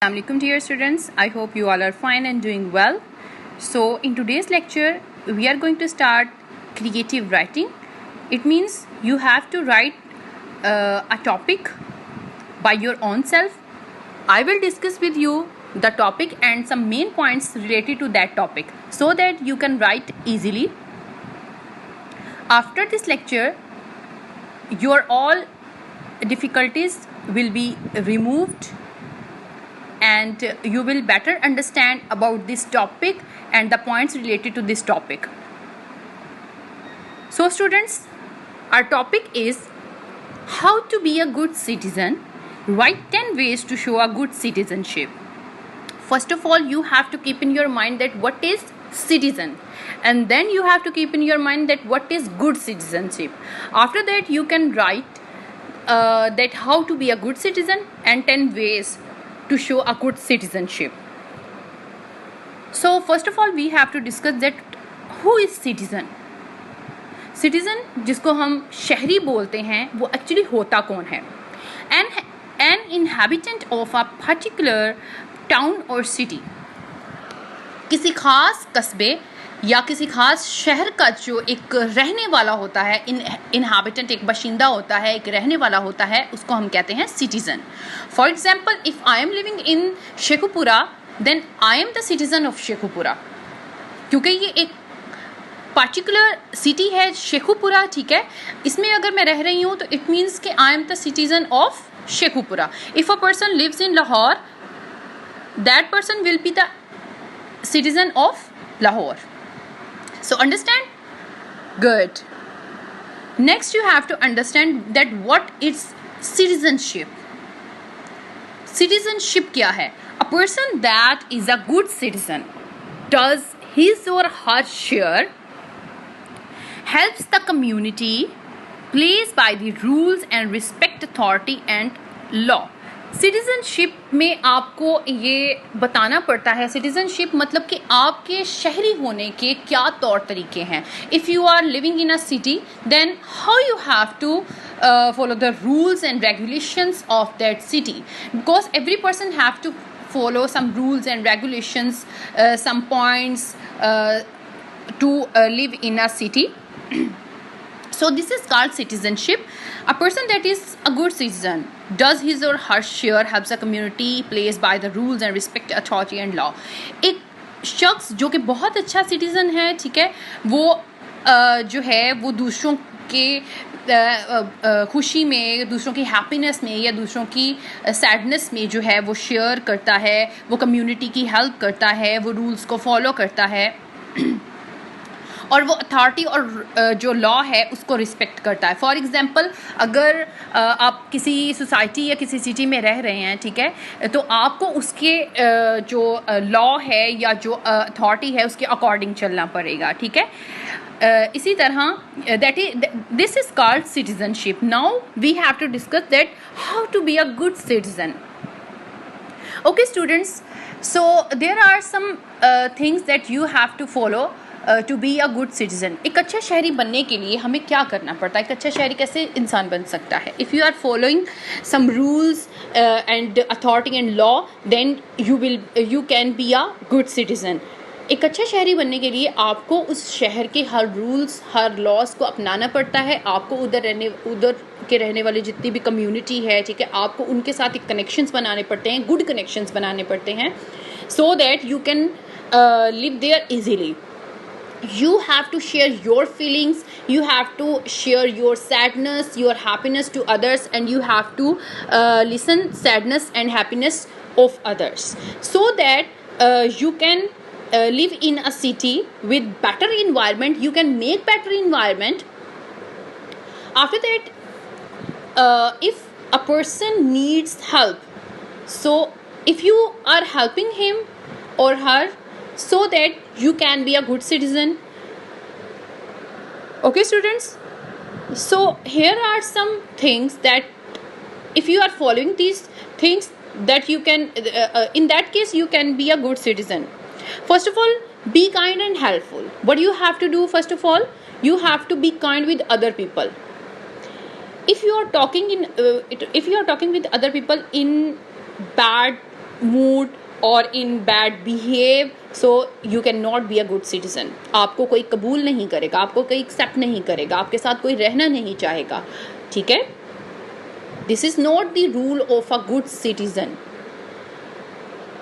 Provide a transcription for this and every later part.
Assalamualaikum dear students, I hope you all are fine and doing well. So in today's lecture we are going to start creative writing. It means you have to write a topic by your own self. I will discuss with you the topic and some main points related to that topic so that you can write easily. After this lecture your all difficulties will be removed and you will better understand about this topic and the points related to this topic. So students, our topic is how to be a good citizen. Write 10 ways to show a good citizenship. First of all, you have to keep in your mind that what is citizen, and then you have to keep in your mind that what is good citizenship. After that you can write that how to be a good citizen and 10 ways to show a good citizenship. So first of all we have to discuss that who is citizen. Citizen जिसको हम शहरी बोलते हैं वो actually होता कौन है? An inhabitant of a particular town or city. किसी खास कस्बे या किसी खास शहर का जो एक रहने वाला होता है, इनहैबिटेंट एक बाशिंदा होता है, एक रहने वाला होता है, उसको हम कहते हैं citizen. For example, if I am living in Shekhupura then I am the citizen of Shekhupura, क्योंकि ये एक पार्टिकुलर सिटी है शेखुपुरा, ठीक है. इसमें अगर मैं रह रही हूँ तो इट मीन्स कि I am the citizen of Shekhupura. If a person lives in Lahore that person will be the citizen of Lahore. So understand? Good. Next you have to understand that what is citizenship. Citizenship क्या है? A person that is a good citizen does his or her share, helps the community, plays by the rules and respect authority and law. Citizenship में आपको ये बताना पड़ता है, citizenship मतलब कि आपके शहरी होने के क्या तौर तरीके हैं. If you are living in a city then how you have to follow the rules and regulations of that city, because every person have to follow some rules and regulations, some points to live in a city. So this is called citizenship. A person that is a good citizen does his or her share, helps the community, plays by the rules and respect authority and law. एक शख्स जो कि बहुत अच्छा citizen है, ठीक है, वो जो है वो दूसरों के खुशी में, दूसरों की हैप्पीनेस में या दूसरों की सैडनेस में जो है वो शेयर करता है, वो कम्युनिटी की हेल्प करता है, वो रूल्स को फॉलो करता है और वो अथॉरिटी और जो लॉ है उसको रिस्पेक्ट करता है. फॉर एग्ज़ाम्पल, अगर आप किसी सोसाइटी या किसी सिटी में रह रहे हैं, ठीक है, तो आपको उसके जो लॉ है या जो अथॉरिटी है उसके अकॉर्डिंग चलना पड़ेगा, ठीक है. इसी तरह this is called citizenship. Now we have to discuss that how to be a good citizen. Okay students, so there are some things that you have to follow to be a good citizen. एक अच्छा शहरी बनने के लिए हमें क्या करना पड़ता है, एक अच्छा शहरी कैसे इंसान बन सकता है. If you are following some rules and authority and law then you can be a good citizen. एक अच्छा शहरी बनने के लिए आपको उस शहर के हर रूल्स, हर लॉज को अपनाना पड़ता है. आपको उधर के रहने वाले जितनी भी कम्युनिटी है, ठीक है, आपको उनके साथ एक कनेक्शंस बनाने पड़ते हैं, गुड कनेक्शंस बनाने पड़ते हैं, so that you can live there easily. You have to share your feelings, you have to share your sadness, your happiness to others, and you have to listen sadness and happiness of others, so that you can live in a city with better environment. You can make better environment. After that, if a person needs help, so if you are helping him or her, so that you can be a good citizen. Okay students, so here are some things that if you are following these things that you can in that case you can be a good citizen. First of all, be kind and helpful. What you have to do, first of all, you have to be kind with other people. If you are talking with other people in bad mood or in bad behave, so you cannot be a good citizen. आपको कोई कबूल नहीं करेगा, आपको कोई accept नहीं करेगा, आपके साथ कोई रहना नहीं चाहेगा, ठीक है? This is not the rule of a good citizen.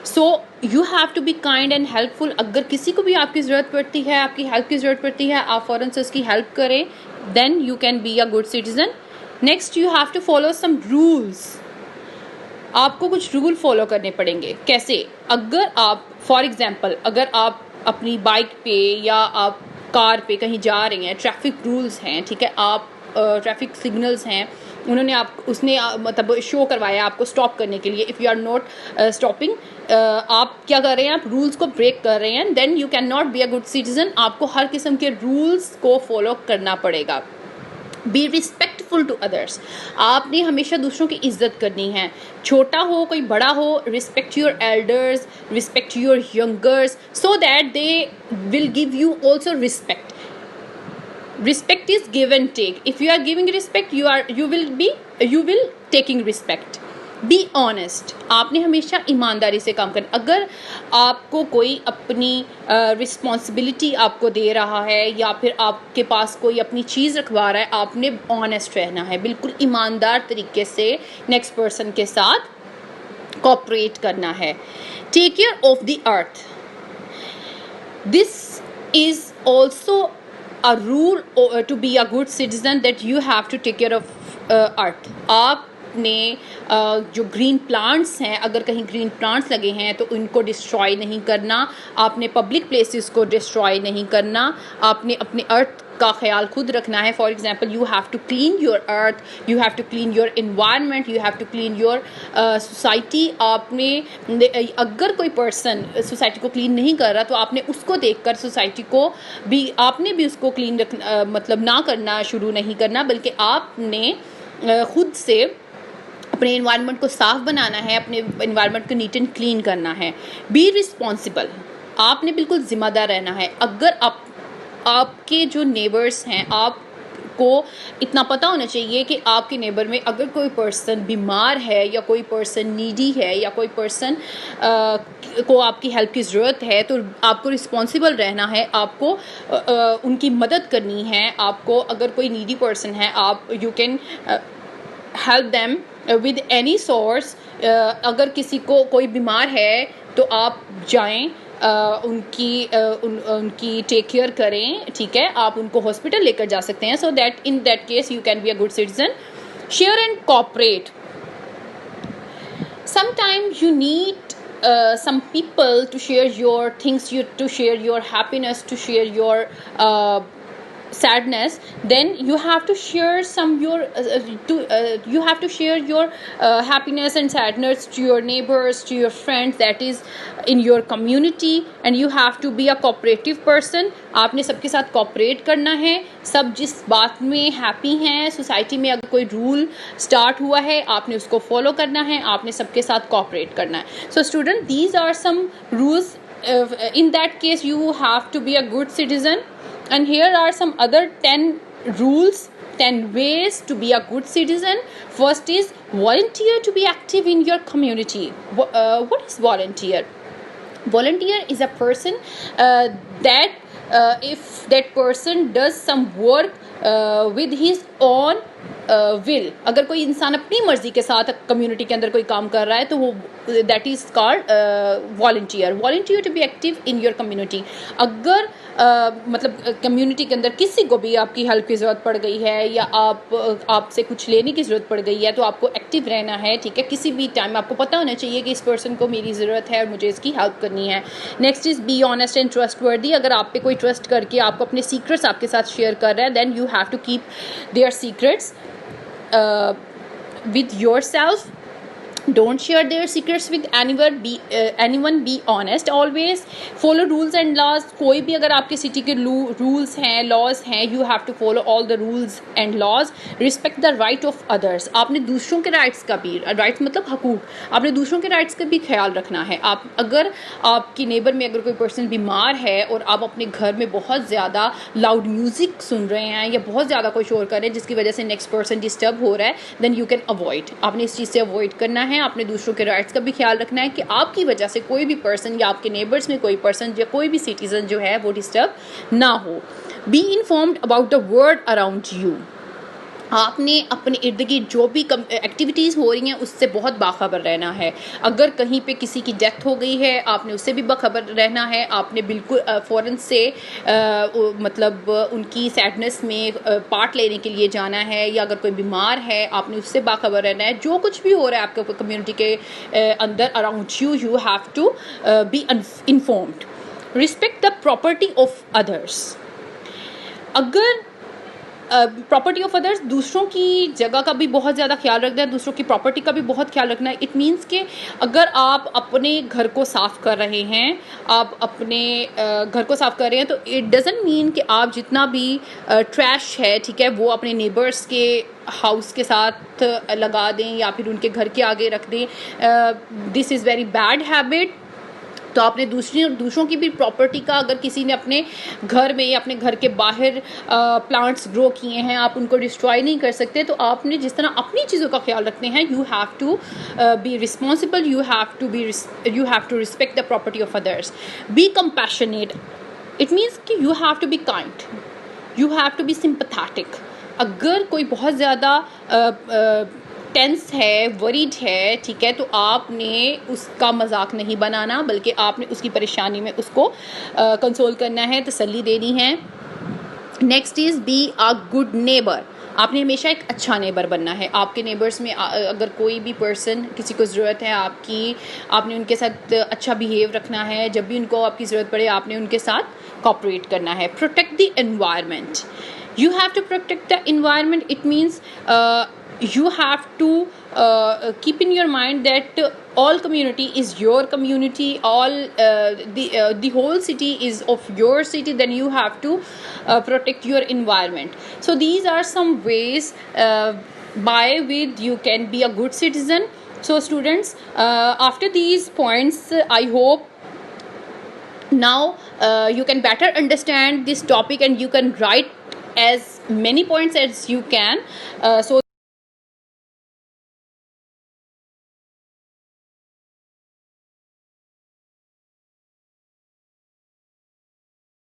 So you have to be kind and helpful. अगर किसी को भी आपकी ज़रूरत पड़ती है, आपकी हेल्प की ज़रूरत पड़ती है, आप फ़ौरन से उसकी हेल्प करें, then you can be a good citizen. Next you have to follow some rules. आपको कुछ रूल फॉलो करने पड़ेंगे. कैसे? अगर आप फॉर एग्जांपल अगर आप अपनी बाइक पे या आप कार पे कहीं जा रहे हैं, ट्रैफिक रूल्स हैं, ठीक है, आप ट्रैफिक सिग्नल्स हैं, उन्होंने उसने मतलब शो करवाया आपको स्टॉप करने के लिए. If you are not stopping, आप क्या कर रहे हैं, आप रूल्स को ब्रेक कर रहे हैं, then you can not be a good citizen. आपको हर किस्म के रूल्स को फॉलो करना पड़ेगा. Be respectful to others. आपने हमेशा दूसरों की इज्जत करनी है, छोटा हो कोई बड़ा हो. Respect your elders, respect your youngers, so that they will give you also respect. Respect is give and take. If you are giving respect, you will taking respect. Be honest. आपने हमेशा ईमानदारी से काम करना. अगर आपको कोई अपनी रिस्पॉन्सिबिलिटी आपको दे रहा है या फिर आपके पास कोई अपनी चीज़ रखवा रहा है, आपने ऑनेस्ट रहना है, बिल्कुल ईमानदार तरीके से नेक्स्ट पर्सन के साथ कोऑपरेट करना है. Take care of the earth. This is also a rule to be a good citizen, that you have to take care of earth. आपने जो ग्रीन प्लांट्स हैं, अगर कहीं ग्रीन प्लांट्स लगे हैं तो उनको डिस्ट्रॉय नहीं करना. आपने पब्लिक प्लेसेस को डिस्ट्रॉय नहीं करना. आपने अपने अर्थ का ख्याल खुद रखना है. For example, you have to clean your earth, you have to clean your environment, you have to clean your society. आपने अगर कोई पर्सन सोसाइटी को क्लीन नहीं कर रहा तो आपने उसको देखकर सोसाइटी को भी आपने भी उसको क्लीन रखना, मतलब ना करना शुरू नहीं करना, बल्कि आपने खुद से अपने इन्वायरमेंट को साफ़ बनाना है, अपने इन्वायरमेंट को नीट एंड क्लीन करना है. Be responsible. आपने बिल्कुल ज़िम्मेदार रहना है. अगर आपके जो नेबर्स हैं, आपको इतना पता होना चाहिए कि आपके नेबर में अगर कोई पर्सन बीमार है या कोई पर्सन नीडी है या कोई पर्सन को आपकी हेल्प की ज़रूरत है, तो आपको रिस्पॉन्सिबल रहना है. आपको उनकी मदद करनी है. आपको अगर कोई नीडी पर्सन है, आप you can help them with any source. अगर किसी को कोई बीमार है तो आप जाएं, उनकी टेक केयर करें, ठीक है, आप उनको हॉस्पिटल लेकर जा सकते हैं. So that in that case you can be a good citizen. Share and cooperate. Sometimes you need some people to share your things, to share your happiness, to share your sadness. Then you have to share you have to share your happiness and sadness to your neighbors, to your friends, that is in your community. And you have to be a cooperative person. आपने सबके साथ cooperate करना है. सब जिस बात में happy हैं, सोसाइटी में अगर कोई रूल स्टार्ट हुआ है, आपने उसको फॉलो करना है, आपने सबके साथ कोऑपरेट करना है. So student, these are some rules. In that case you have to be a good citizen. And here are some other 10 rules, 10 ways to be a good citizen. First is volunteer to be active in your community. What is volunteer? Volunteer is a person that if that person does some work with his own will. अगर कोई इंसान अपनी मर्जी के साथ community के अंदर कोई काम कर रहा है तो वो that is called volunteer. Volunteer to be active in your community. अगर मतलब कम्युनिटी के अंदर किसी को भी आपकी हेल्प की ज़रूरत पड़ गई है या आपसे कुछ लेने की ज़रूरत पड़ गई है, तो आपको एक्टिव रहना है, ठीक है. किसी भी टाइम आपको पता होना चाहिए कि इस पर्सन को मेरी ज़रूरत है और मुझे इसकी हेल्प करनी है. Next is be honest and trustworthy. अगर आप पे कोई ट्रस्ट करके आपको अपने सीक्रेट्स आपके साथ शेयर कर रहा है, then you have to keep their secrets with yourself. Don't share their secrets with anyone. Be honest always. Follow rules and laws. कोई भी अगर आपके सिटी के रूल्स हैं, लॉज हैं, you have to follow all the rules and laws. Respect the right of others. आपने दूसरों के राइट्स का भी, राइट्स मतलब हकूक, आपने दूसरों के राइट्स का भी ख्याल रखना है. आप अगर आपकी नेबर में अगर कोई पर्सन बीमार है और आप अपने घर में बहुत ज़्यादा लाउड म्यूज़िक सुन रहे हैं या बहुत ज़्यादा कोई शोर कर रहे हैं जिसकी वजह से नेक्स्ट पर्सन डिस्टर्ब हो रहा है, देन यू कैन अवॉइड. आपने इस चीज़ से अवॉइड करना है. है, आपने दूसरों के राइट्स का भी ख्याल रखना है कि आपकी वजह से कोई भी पर्सन या आपके नेबर्स में कोई पर्सन या कोई भी सिटीजन जो है वो डिस्टर्ब ना हो। Be informed about the world around you. आपने अपने इर्द गिर्द जो भी एक्टिविटीज़ हो रही हैं उससे बहुत बाखबर रहना है। अगर कहीं पे किसी की डेथ हो गई है आपने उससे भी बाखबर रहना है। आपने बिल्कुल फ़ौरन से मतलब उनकी सैडनेस में पार्ट लेने के लिए जाना है, या अगर कोई बीमार है आपने उससे बाखबर रहना है। जो कुछ भी हो रहा है आपके कम्युनिटी के अंदर around you, you have to be informed. Respect the property of others. अगर प्रॉपर्टी ऑफ अदर्स, दूसरों की जगह का भी बहुत ज़्यादा ख्याल रखना है, दूसरों की प्रॉपर्टी का भी बहुत ख्याल रखना है। इट मीन्स कि अगर आप अपने घर को साफ़ कर रहे हैं, आप अपने घर को साफ़ कर रहे हैं, तो इट डजंट मीन कि आप जितना भी ट्रैश है, ठीक है, वो अपने नेबर्स के हाउस के साथ लगा दें या फिर उनके घर के आगे रख दें। This is very bad habit. तो आपने दूसरों की भी प्रॉपर्टी का, अगर किसी ने अपने घर में या अपने घर के बाहर प्लांट्स ग्रो किए हैं, आप उनको डिस्ट्रॉय नहीं कर सकते। तो आपने जिस तरह अपनी चीज़ों का ख्याल रखते हैं, you have to be responsible, you have to respect the property of others. Be compassionate. It means कि you have to be kind, you have to be sympathetic. अगर कोई बहुत ज़्यादा टेंस है, वरीड है, ठीक है, तो आपने उसका मजाक नहीं बनाना, बल्कि आपने उसकी परेशानी में उसको कंसोल करना है, तसल्ली देनी है। Next is B a good neighbour. आपने हमेशा एक अच्छा नेबर बनना है। आपके नेबर्स में अगर कोई भी पर्सन, किसी को ज़रूरत है आपकी, आपने उनके साथ अच्छा बिहेव रखना है। जब भी उनको आपकी ज़रूरत पड़े आपने उनके साथ कोऑपरेट करना है। Protect the environment. You have to protect the environment. It means you have to keep in your mind that all community is your community, all the whole city is of your city, then you have to protect your environment. So these are some ways by which you can be a good citizen. So students, after these points, I hope now you can better understand this topic and you can write as many points as you can, so